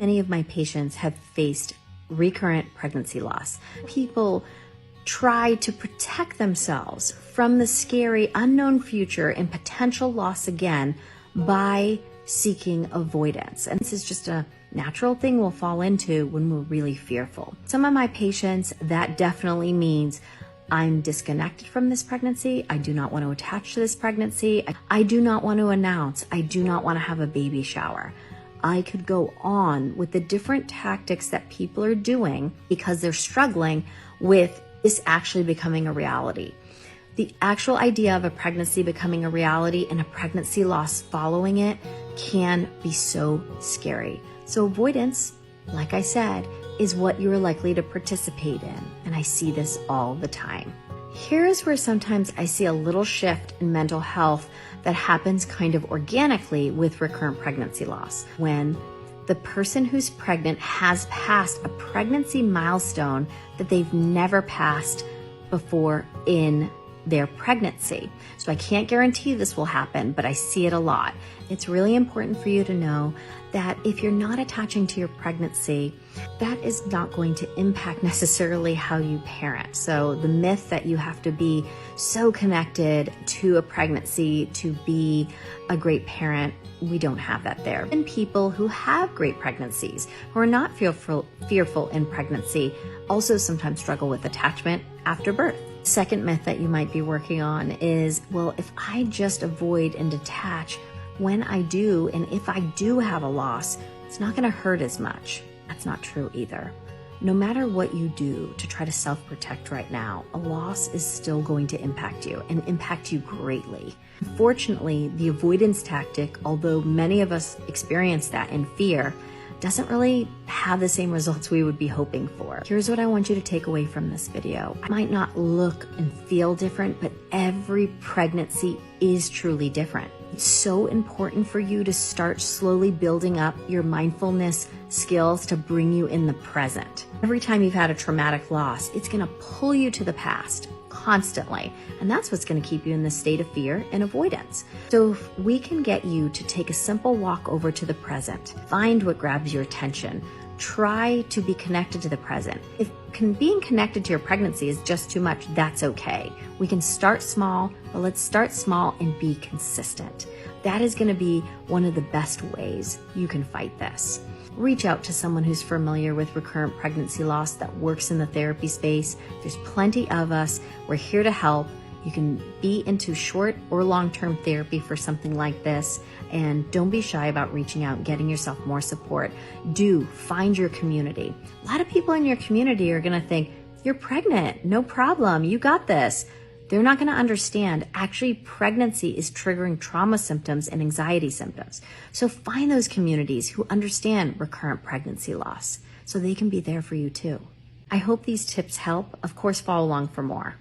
many of my patients have faced recurrent pregnancy loss. People try to protect themselves from the scary unknown future and potential loss again by seeking avoidance. And this is just a natural thing we'll fall into when we're really fearful. Some of my patients, that definitely means I'm disconnected from this pregnancy. I do not want to attach to this pregnancy. I do not want to announce. I do not want to have a baby shower. I could go on with the different tactics that people are doing because they're struggling with this actually becoming a reality. The actual idea of a pregnancy becoming a reality and a pregnancy loss following it can be so scary. So avoidance, like I said, is what you're likely to participate in. And I see this all the time. Here's where sometimes I see a little shift in mental health that happens kind of organically with recurrent pregnancy loss. When the person who's pregnant has passed a pregnancy milestone that they've never passed before in their pregnancy. So I can't guarantee this will happen, but I see it a lot. It's really important for you to know that if you're not attaching to your pregnancy, that is not going to impact necessarily how you parent. So the myth that you have to be so connected to a pregnancy to be a great parent, we don't have that there. And people who have great pregnancies, who are not fearful in pregnancy, also sometimes struggle with attachment after birth. Second myth that you might be working on is, well, if I just avoid and detach when I do, and if I do have a loss, it's not going to hurt as much. That's not true either. No matter what you do to try to self-protect right now, a loss is still going to impact you and impact you greatly. Unfortunately, the avoidance tactic, although many of us experience that in fear, doesn't really have the same results we would be hoping for. Here's what I want you to take away from this video. It might not look and feel different, but every pregnancy is truly different. It's so important for you to start slowly building up your mindfulness skills to bring you in the present. Every time you've had a traumatic loss, it's gonna pull you to the past constantly. And that's what's going to keep you in this state of fear and avoidance. So if we can get you to take a simple walk over to the present, find what grabs your attention, try to be connected to the present. If being connected to your pregnancy is just too much, that's okay. We can start small, but let's start small and be consistent. That is going to be one of the best ways you can fight this. Reach out to someone who's familiar with recurrent pregnancy loss that works in the therapy space. There's plenty of us. We're here to help. You can be into short or long-term therapy for something like this. And don't be shy about reaching out and getting yourself more support. Do find your community. A lot of people in your community are going to think, you're pregnant, no problem, you got this. They're not going to understand actually pregnancy is triggering trauma symptoms and anxiety symptoms. So find those communities who understand recurrent pregnancy loss so they can be there for you too. I hope these tips help. Of course, follow along for more.